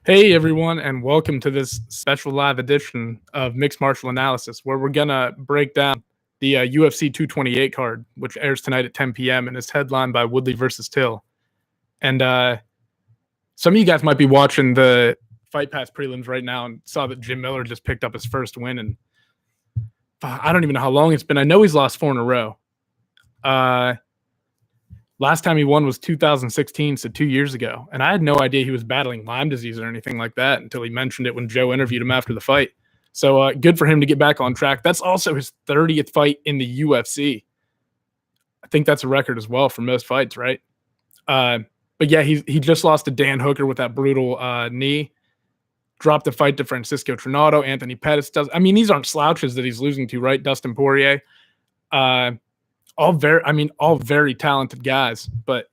Hey everyone, and welcome to this special live edition of Mixed Martial Analysis, where we're gonna break down the UFC 228 card, which airs tonight at 10 p.m. and is headlined by Woodley versus Till. And some of you guys might be watching the Fight Pass prelims right now and saw that Jim Miller just picked up his first win, and I don't even know how long it's been. I know he's lost 4 in a row. Last time he won was 2016, so 2 years ago. And I had no idea he was battling Lyme disease or anything like that until he mentioned it when Joe interviewed him after the fight. So good for him to get back on track. That's also his 30th fight in the UFC. I think that's a record as well for most fights, right? But yeah, he just lost to Dan Hooker with that brutal knee. Dropped the fight to Francisco Trinaldo, Anthony Pettis. These aren't slouches that he's losing to, right? Dustin Poirier. All very talented guys, but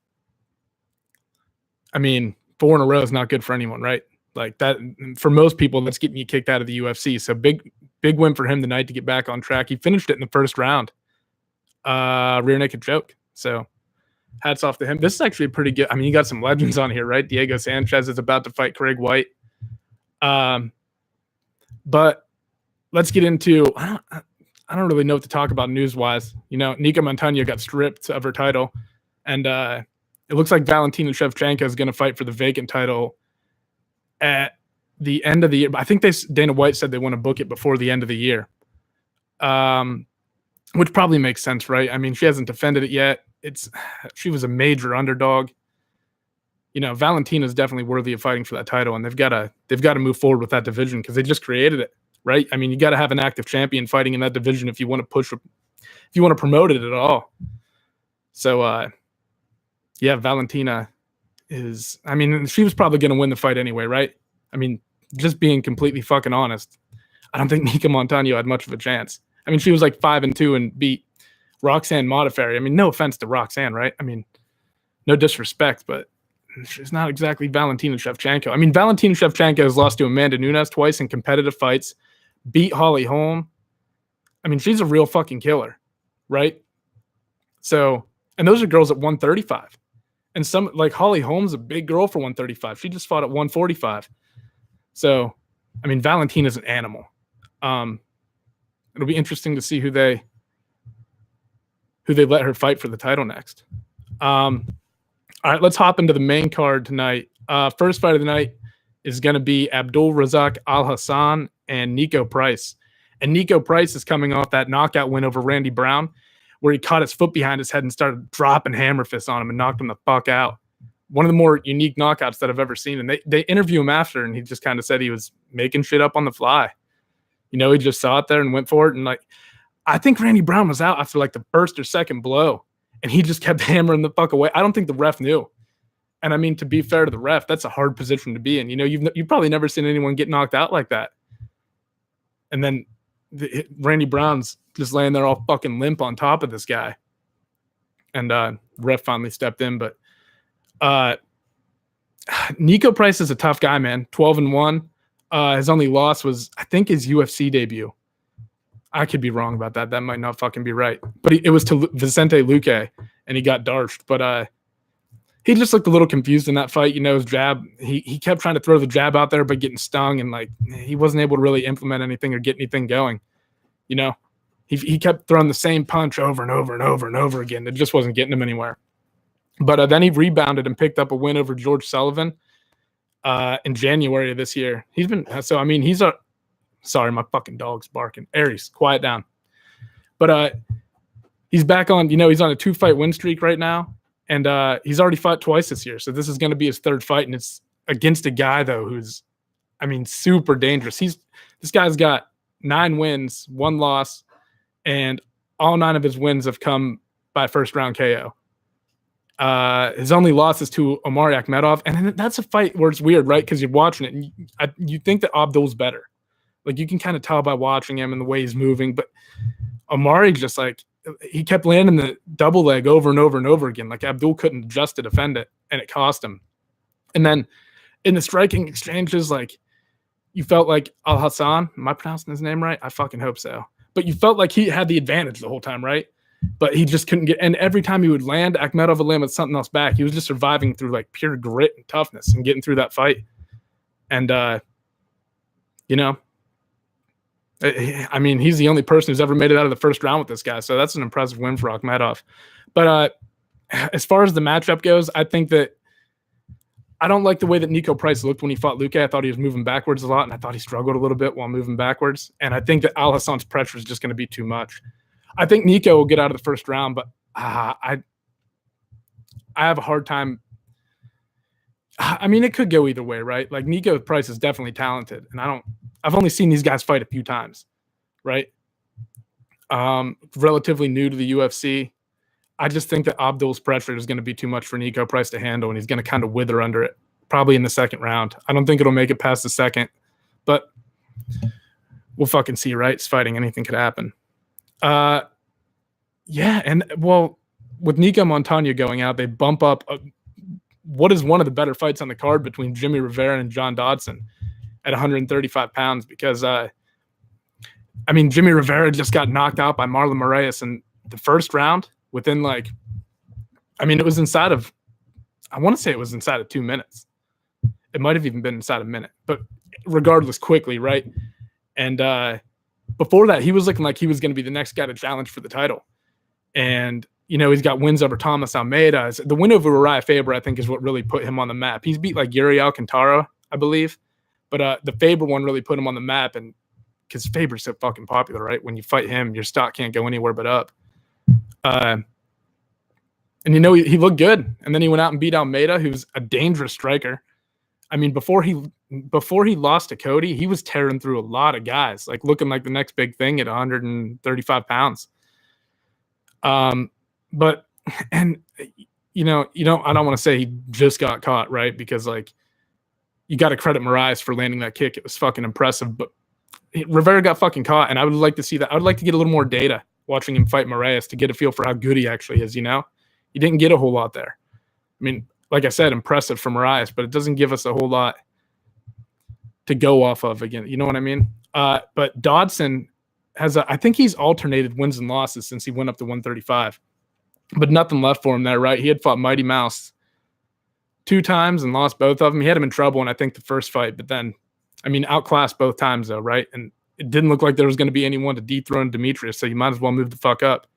4 in a row is not good for anyone, right? Like that, for most people, that's getting you kicked out of the UFC. So big win for him tonight to get back on track. He finished it in the first round, rear naked choke. So hats off to him. This is actually pretty good. You got some legends on here, right? Diego Sanchez is about to fight Craig White. But let's get into, I don't really know what to talk about news-wise. Nika Montano got stripped of her title, and it looks like Valentina Shevchenko is going to fight for the vacant title at the end of the year. I think Dana White said they want to book it before the end of the year, which probably makes sense, right? She hasn't defended it yet. She was a major underdog. Valentina is definitely worthy of fighting for that title, and they've got to move forward with that division because they just created it. Right? You got to have an active champion fighting in that division if you want to promote it at all. So, yeah, Valentina is, she was probably going to win the fight anyway, right? Just being completely fucking honest, I don't think Nika Montano had much of a chance. She was like 5-2 and beat Roxanne Modafferi. No offense to Roxanne, right? No disrespect, but she's not exactly Valentina Shevchenko. Valentina Shevchenko has lost to Amanda Nunes twice in competitive fights. Beat Holly Holm. She's a real fucking killer, right? So, and those are girls at 135. And some, like Holly Holm's a big girl for 135. She just fought at 145. So, Valentina's an animal. It'll be interesting to see who they let her fight for the title next. All right, let's hop into the main card tonight. First fight of the night is going to be Abdul Razak Al Hassan and Nico Price. And Nico Price is coming off that knockout win over Randy Brown, where he caught his foot behind his head and started dropping hammer fists on him and knocked him the fuck out. One of the more unique knockouts that I've ever seen. And they interview him after, and he just kind of said he was making shit up on the fly. He just saw it there and went for it. And I think Randy Brown was out after the first or second blow, and he just kept hammering the fuck away. I don't think the ref knew. And to be fair to the ref, that's a hard position to be in. You've probably never seen anyone get knocked out like that. And then Randy Brown's just laying there all fucking limp on top of this guy. And ref finally stepped in. But Nico Price is a tough guy, man. 12-1. His only loss was, I think, his UFC debut. I could be wrong about that. That might not fucking be right. But it was to Vicente Luque, and he got darshed. But he just looked a little confused in that fight. His jab, he kept trying to throw the jab out there, but getting stung, and he wasn't able to really implement anything or get anything going. He kept throwing the same punch over and over and over and over again. It just wasn't getting him anywhere. But then he rebounded and picked up a win over George Sullivan in January of this year. Sorry, my fucking dog's barking. Aries, quiet down. But he's back on, he's on a 2-fight win streak right now. And he's already fought twice this year. So this is going to be his 3rd fight. And it's against a guy, though, who's, super dangerous. This guy's got 9 wins, 1 loss, and all 9 of his wins have come by first-round KO. His only loss is to Omari Akhmedov. And that's a fight where it's weird, right? Because you're watching it, and you think that Abdul's better. You can kind of tell by watching him and the way he's moving. But Omari just, he kept landing the double leg over and over and over again. Abdul couldn't adjust to defend it, and it cost him. And then in the striking exchanges, you felt like Al Hassan, am I pronouncing his name right? I fucking hope so. But you felt like he had the advantage the whole time, right? But he just couldn't get, and every time he would land, Akhmedov would land with something else back. He was just surviving through pure grit and toughness and getting through that fight. And, you know, I mean, he's the only person who's ever made it out of the first round with this guy. So that's an impressive win for Akhmedov. But as far as the matchup goes, I think that I don't like the way that Nico Price looked when he fought Luque. I thought he was moving backwards a lot, and I thought he struggled a little bit while moving backwards. And I think that Al Hassan's pressure is just going to be too much. I think Nico will get out of the first round, but I have a hard time. I mean, it could go either way, right? Like Nico Price is definitely talented, and I've only seen these guys fight a few times, right? Relatively new to the UFC. I just think that Abdul's pressure is going to be too much for Nico Price to handle, and he's going to kind of wither under it, probably in the second round. I don't think it'll make it past the second, but we'll fucking see, right? It's fighting. Anything could happen. Yeah, and, well, with Nico Montano going out, they bump up what is one of the better fights on the card between Jimmy Rivera and John Dodson at 135 pounds because, I mean, Jimmy Rivera just got knocked out by Marlon Moraes in the first round within it was inside of, I want to say it was inside of 2 minutes. It might have even been inside a minute, but regardless, quickly, right? And before that, he was looking like he was going to be the next guy to challenge for the title. And, he's got wins over Thomas Almeida. The win over Uriah Faber, I think, is what really put him on the map. He's beat like Yuri Alcantara, I believe. But the Faber one really put him on the map. And because Faber's so fucking popular, right? When you fight him, your stock can't go anywhere but up. And, he looked good. And then he went out and beat Almeida, who's a dangerous striker. I mean, before he lost to Cody, he was tearing through a lot of guys, like looking like the next big thing at 135 pounds. But I don't want to say he just got caught, right? Because you got to credit Moraes for landing that kick. It was fucking impressive, but Rivera got fucking caught. And I would like to see that. I would like to get a little more data watching him fight Moraes to get a feel for how good he actually is. He didn't get a whole lot there. I mean, like I said, impressive for Moraes, but it doesn't give us a whole lot to go off of again. You know what I mean? But Dodson I think he's alternated wins and losses since he went up to 135, but nothing left for him there, right? He had fought Mighty Mouse 2 times and lost both of them. He had him in trouble in, I think, the first fight, but then, outclassed both times though, right? And it didn't look like there was going to be anyone to dethrone Demetrius, so you might as well move the fuck up.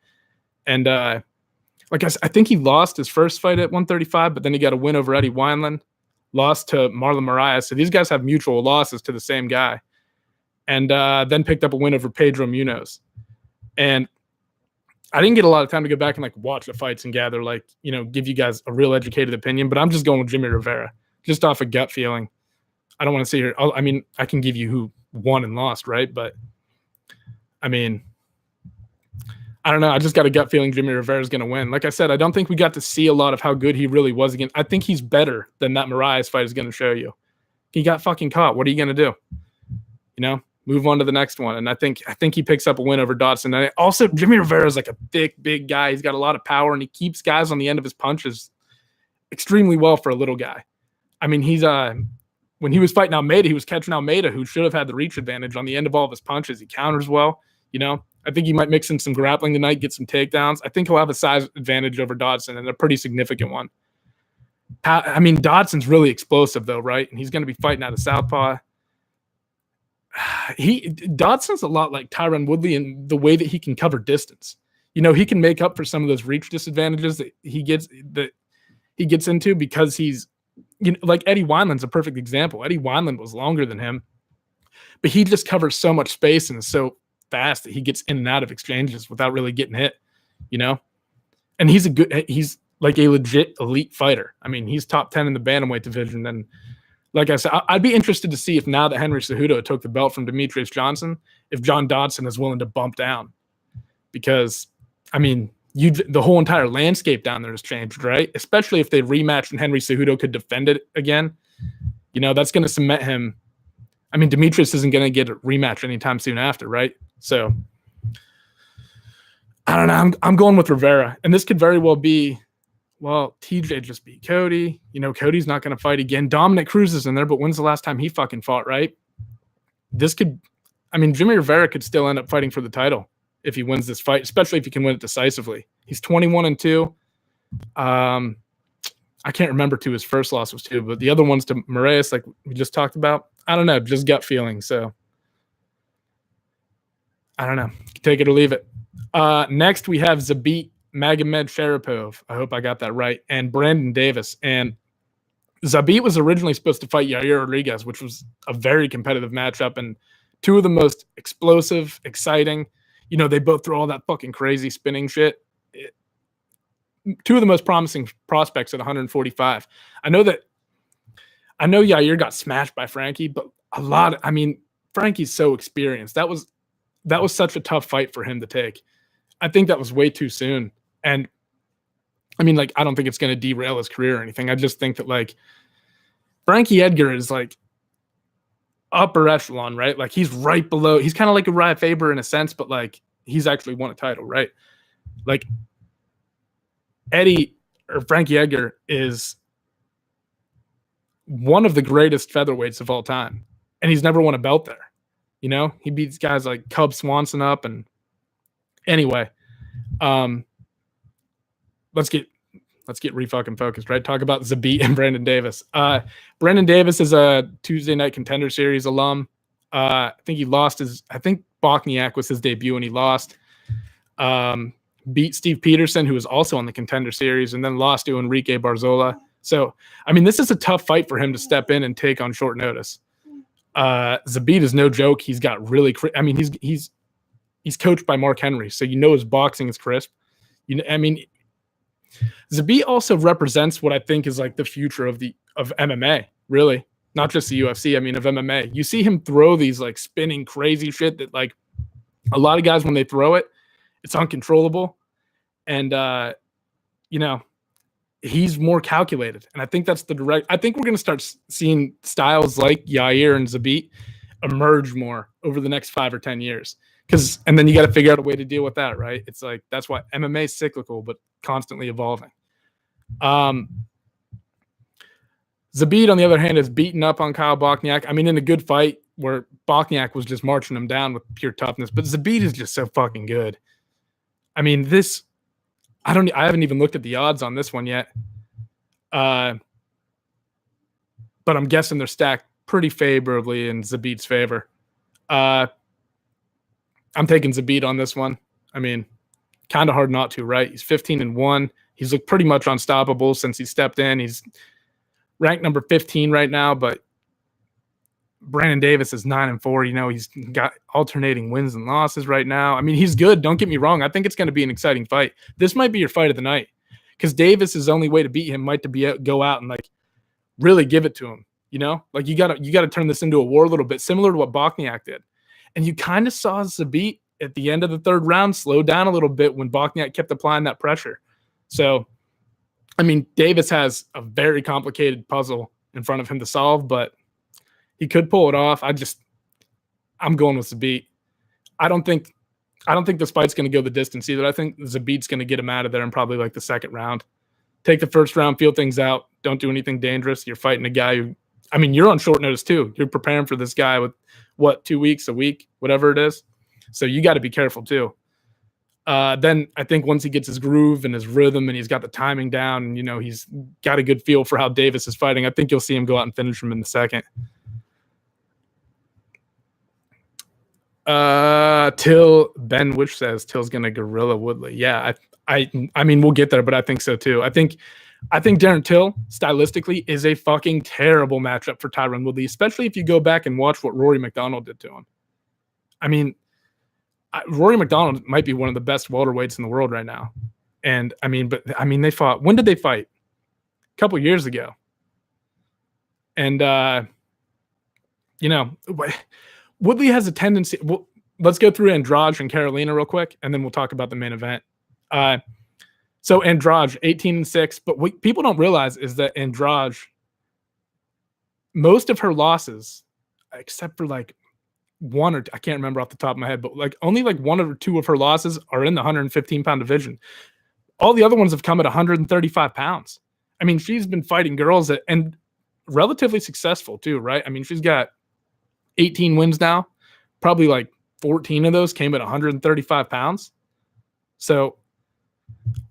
And like I said, I think he lost his first fight at 135, but then he got a win over Eddie Wineland, lost to Marlon Moraes. So these guys have mutual losses to the same guy. And then picked up a win over Pedro Munoz. And I didn't get a lot of time to go back and watch the fights and gather, give you guys a real educated opinion, but I'm just going with Jimmy Rivera, just off a gut feeling. I don't want to sit here. I can give you who won and lost, right? But I don't know. I just got a gut feeling Jimmy Rivera is going to win. Like I said, I don't think we got to see a lot of how good he really was again. I think he's better than that Moraes fight is going to show you. He got fucking caught. What are you going to do? Move on to the next one. And I think he picks up a win over Dodson. And also, Jimmy Rivera is like a thick, big guy. He's got a lot of power, and he keeps guys on the end of his punches extremely well for a little guy. I mean, he's when he was fighting Almeida, he was catching Almeida, who should have had the reach advantage on the end of all of his punches. He counters well. I think he might mix in some grappling tonight, get some takedowns. I think he'll have a size advantage over Dodson, and a pretty significant one. Dodson's really explosive though, right? And he's going to be fighting out of southpaw. Dodson's a lot like Tyron Woodley in the way that he can cover distance. He can make up for some of those reach disadvantages that he gets into because he's, like Eddie Wineland's a perfect example. Eddie Wineland was longer than him, but he just covers so much space and is so fast that he gets in and out of exchanges without really getting hit, and he's like a legit elite fighter. He's top 10 in the bantamweight division. And like I said, I'd be interested to see if now that Henry Cejudo took the belt from Demetrius Johnson, if John Dodson is willing to bump down. Because, the whole entire landscape down there has changed, right? Especially if they rematched and Henry Cejudo could defend it again. That's going to cement him. Demetrius isn't going to get a rematch anytime soon after, right? So, I don't know. I'm going with Rivera. And this could very well be, well, TJ just beat Cody. Cody's not going to fight again. Dominic Cruz is in there, but when's the last time he fucking fought, right? Jimmy Rivera could still end up fighting for the title if he wins this fight, especially if he can win it decisively. He's 21-2. I I can't remember who his first loss was to, but the other ones to Moraes, like we just talked about. I don't know, just gut feeling. So I don't know. Take it or leave it. Next, we have Zabit Magomed Sharipov. I hope I got that right. And Brandon Davis. And Zabit was originally supposed to fight Yair Rodriguez, which was a very competitive matchup and two of the most explosive, exciting. You know, they both throw all that fucking crazy spinning shit. Two of the most promising prospects at 145. I know Yair got smashed by Frankie, but Frankie's so experienced. That was such a tough fight for him to take. I think that was way too soon. And I mean, like, I don't think it's going to derail his career or anything. I just think that, like, Frankie Edgar is, like, upper echelon, right? Like, he's right below. He's kind of like a Uriah Faber in a sense, but, like, he's actually won a title, right? Like, Frankie Edgar is one of the greatest featherweights of all time. And he's never won a belt there. You know, he beats guys like Cub Swanson up. And anyway, let's get re-fucking focused, right? Talk about Zabit and Brandon Davis. Brandon Davis is a Tuesday Night Contender Series alum. I think Bokniak was his debut and he lost. Beat Steve Peterson, who was also on the Contender Series, and then lost to Enrique Barzola. So, I mean, this is a tough fight for him to step in and take on short notice. Zabit is no joke. He's got really, he's coached by Mark Henry, so you know his boxing is crisp. Zabit also represents what I think is like the future of MMA, really, not just the UFC. I mean, of MMA. You see him throw these like spinning crazy shit that like a lot of guys, when they throw it, it's uncontrollable. And, he's more calculated. And I think that's I think we're going to start seeing styles like Yair and Zabit emerge more over the next 5 or 10 years. And then you got to figure out a way to deal with that, right? It's like, that's why MMA is cyclical, but constantly evolving. Zabit, on the other hand, is beaten up on Kyle Bokniak. I mean, in a good fight where Bokniak was just marching him down with pure toughness, but Zabit is just so fucking good. I mean, I haven't even looked at the odds on this one yet. But I'm guessing they're stacked pretty favorably in Zabit's favor. I'm taking Zabit on this one. I mean, kind of hard not to, right? He's 15-1. He's looked pretty much unstoppable since he stepped in. He's ranked number 15 right now, but Brandon Davis is 9-4. You know, he's got alternating wins and losses right now. I mean, he's good. Don't get me wrong. I think it's going to be an exciting fight. This might be your fight of the night because Davis's only way to beat him might be go out and like really give it to him. You know, like you got to turn this into a war a little bit, similar to what Bokniak did. And you kind of saw Zabit at the end of the third round slow down a little bit when Bokniak kept applying that pressure. So, I mean, Davis has a very complicated puzzle in front of him to solve, but he could pull it off. I'm going with Zabit. I don't think this fight's going to go the distance either. I think Zabit's going to get him out of there in probably like the second round. Take the first round, feel things out. Don't do anything dangerous. You're fighting a guy who, I mean, you're on short notice too. You're preparing for this guy with 2 weeks, a week, whatever it is. So you got to be careful too. Then I think once he gets his groove and his rhythm and he's got the timing down and, you know, he's got a good feel for how Davis is fighting, I think you'll see him go out and finish him in the second. Till Benwich says Till's gonna gorilla Woodley. Yeah, I mean we'll get there, but I think so too. I think Darren Till stylistically is a fucking terrible matchup for Tyron Woodley, especially if you go back and watch what Rory McDonald did to him. I mean, Rory McDonald might be one of the best welterweights in the world right now. And they fought. When did they fight? A couple years ago. And you know, Woodley has a tendency. Well, let's go through Andrade and Carolina real quick, and then we'll talk about the main event. So Andrade, 18-6, but what people don't realize is that Andrade, most of her losses, except for like one or two, I can't remember off the top of my head, but like only like one or two of her losses are in the 115-pound division. All the other ones have come at 135 pounds. I mean, she's been fighting girls and relatively successful too, right? I mean, she's got 18 wins now. Probably like 14 of those came at 135 pounds. So,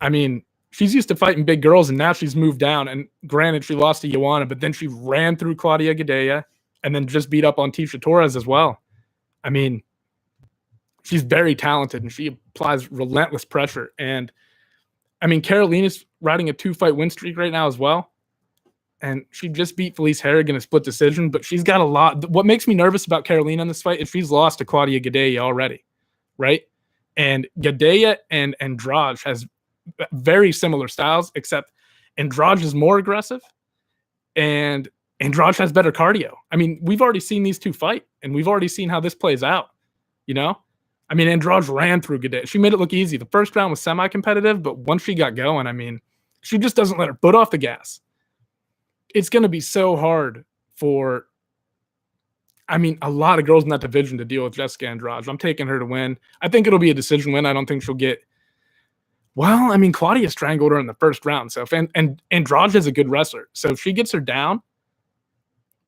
I mean, she's used to fighting big girls, and now she's moved down. And granted, she lost to Joanna, but then she ran through Claudia Gadelha and then just beat up on Tecia Torres as well. I mean, she's very talented, and she applies relentless pressure. And I mean, Carolina's riding a 2-fight win streak right now as well. And she just beat Felice Herrig in a split decision, but she's got a lot. What makes me nervous about Carolina in this fight is she's lost to Claudia Gadelha already, right? And Gadelha and Andrade has very similar styles, except Andrade is more aggressive and Andrade has better cardio. I mean, we've already seen these two fight, and we've already seen how this plays out, you know? I mean, Andrade ran through Gadelha. She made it look easy. The first round was semi-competitive, but once she got going, I mean, she just doesn't let her foot off the gas. It's going to be so hard for, I mean, a lot of girls in that division to deal with Jessica Andrade. I'm taking her to win. I think it'll be a decision win. I don't think she'll get, well, I mean, Claudia strangled her in the first round. So, and Andrade is a good wrestler. So if she gets her down,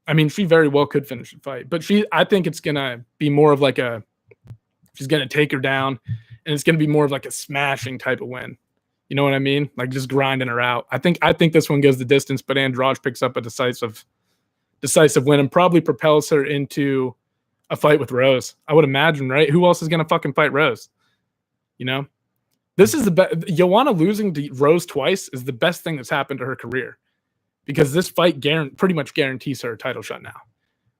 I mean, she very well could finish the fight. But I think it's going to be more of like she's going to take her down, and it's going to be more of like a smashing type of win. You know what I mean? Like just grinding her out. I think this one goes the distance, but Andrade picks up a decisive win and probably propels her into a fight with Rose. I would imagine, right? Who else is going to fucking fight Rose? You know? This is the best. Joanna losing to Rose twice is the best thing that's happened to her career, because this fight pretty much guarantees her a title shot now.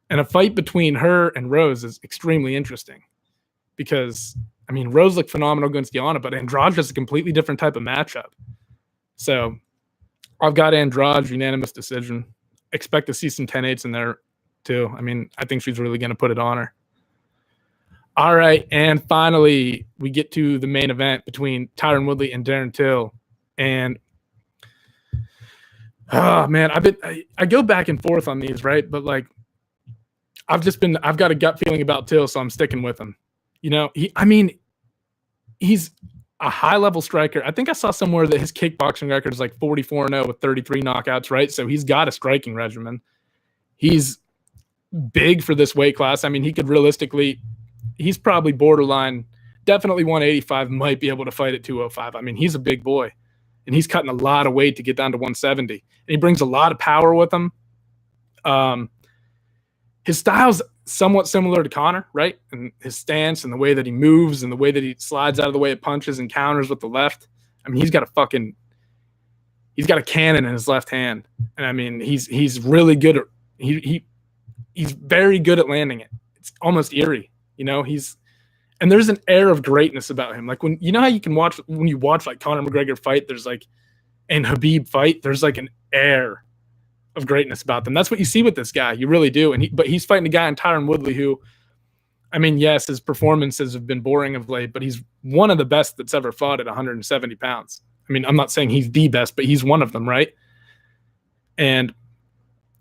And a fight between her and Rose is extremely interesting because, I mean, Rose looked phenomenal against Joanna, but Andrade is a completely different type of matchup. So I've got Andrade, unanimous decision. Expect to see some 10-8s in there too. I mean, I think she's really going to put it on her. All right, and finally, we get to the main event between Tyron Woodley and Darren Till. And, oh, man, I go back and forth on these, right? But, like, I've got a gut feeling about Till, so I'm sticking with him. You know, he's a high-level striker. I think I saw somewhere that his kickboxing record is like 44-0 with 33 knockouts, right? So he's got a striking regimen. He's big for this weight class. I mean, he could realistically, he's probably borderline, definitely 185, might be able to fight at 205. I mean, he's a big boy, and he's cutting a lot of weight to get down to 170. And he brings a lot of power with him. His style's somewhat similar to Conor, right? And his stance and the way that he moves and the way that he slides out of the way it punches and counters with the left. I mean, he's got a cannon in his left hand. And I mean, he's really good at, he's very good at landing it. It's almost eerie, you know, and there's an air of greatness about him. Like when you watch like Conor McGregor fight, there's like, and Khabib fight, there's like an air of greatness about them. That's what you see with this guy. You really do. But he's fighting a guy in Tyron Woodley who, I mean, yes, his performances have been boring of late, but he's one of the best that's ever fought at 170 pounds. I mean, I'm not saying he's the best, but he's one of them, right? And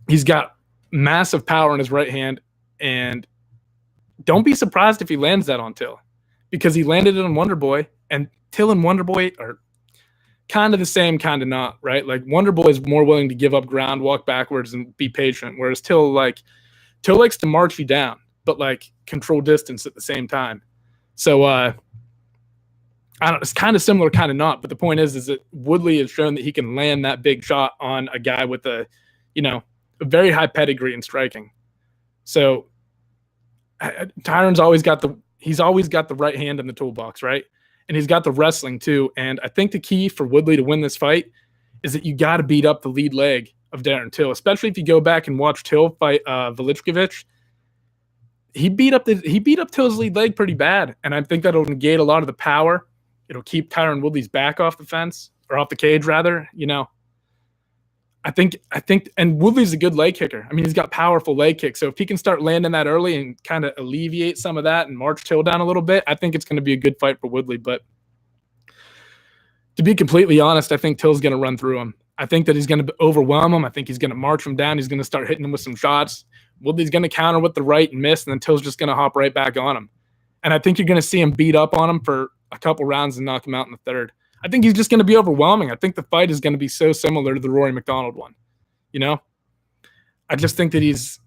he's got massive power in his right hand. And don't be surprised if he lands that on Till, because he landed it on Wonderboy, and Till and Wonderboy are kind of the same, kind of not, right? Like Wonderboy is more willing to give up ground, walk backwards, and be patient, whereas Till likes to march you down, but like control distance at the same time. So I don't. It's kind of similar, kind of not. But the point is that Woodley has shown that he can land that big shot on a guy with a very high pedigree in striking. So Tyron's always got the right hand in the toolbox, right? And he's got the wrestling too. And I think the key for Woodley to win this fight is that you got to beat up the lead leg of Darren Till, especially if you go back and watch Till fight Velichkovic. He beat up Till's lead leg pretty bad, and I think that'll negate a lot of the power. It'll keep Tyron Woodley's back off the fence, or off the cage rather. You know, I think, and Woodley's a good leg kicker. I mean, he's got powerful leg kicks. So if he can start landing that early and kind of alleviate some of that and march Till down a little bit, I think it's going to be a good fight for Woodley. But to be completely honest, I think Till's going to run through him. I think that he's going to overwhelm him. I think he's going to march him down. He's going to start hitting him with some shots. Woodley's going to counter with the right and miss, and then Till's just going to hop right back on him. And I think you're going to see him beat up on him for a couple rounds and knock him out in the third. I think he's just going to be overwhelming. I think the fight is going to be so similar to the Rory McDonald one. You know, I just think that he's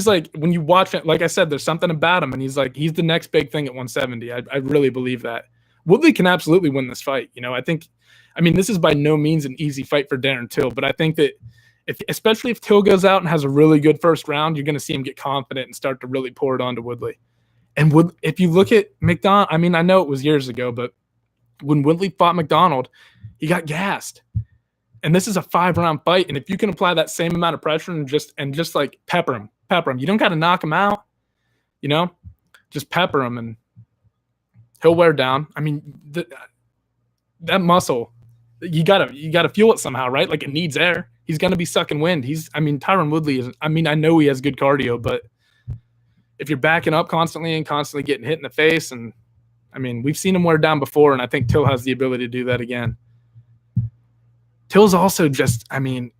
like, when you watch it, like I said, there's something about him, and he's the next big thing at 170. I really believe that. Woodley can absolutely win this fight. You know, I mean, this is by no means an easy fight for Darren Till, but I think that especially if Till goes out and has a really good first round, you're going to see him get confident and start to really pour it onto Woodley. And if you look at McDonald, I mean, I know it was years ago, but when Woodley fought McDonald, he got gassed. And this is a 5-round fight. And if you can apply that same amount of pressure and just like pepper him, you don't got to knock him out, you know, just pepper him and he'll wear down. I mean, that muscle, you gotta fuel it somehow, right? Like it needs air. He's gonna be sucking wind. Tyron Woodley is. I mean, I know he has good cardio, but if you're backing up constantly and constantly getting hit in the face, and I mean, we've seen him wear down before, and I think Till has the ability to do that again. Till's also just, I mean,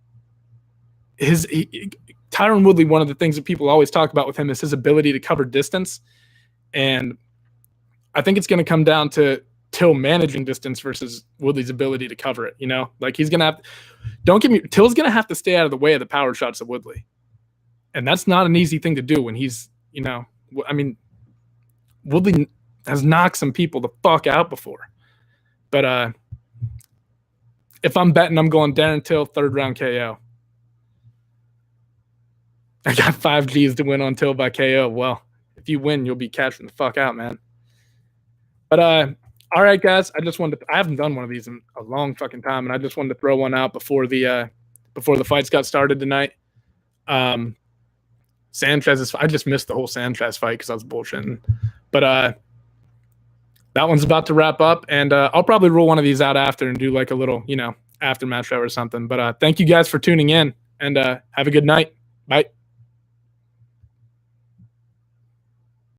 Tyron Woodley. One of the things that people always talk about with him is his ability to cover distance, and I think it's going to come down to Till managing distance versus Woodley's ability to cover it. You know, like he's going to have. Till's going to have to stay out of the way of the power shots of Woodley, and that's not an easy thing to do when he's. You know, I mean, Woodley has knocked some people the fuck out before, but if I'm betting, I'm going Darren Till 3rd round KO. I got 5 G's to win on Till by KO. Well, if you win, you'll be cashing the fuck out, man. But all right, guys. I haven't done one of these in a long fucking time, and I just wanted to throw one out before the fights got started tonight. Sanchez I just missed the whole Sanchez fight because I was bullshitting. But that one's about to wrap up, and I'll probably roll one of these out after and do like a little, aftermath show or something. But thank you guys for tuning in, and have a good night. Bye.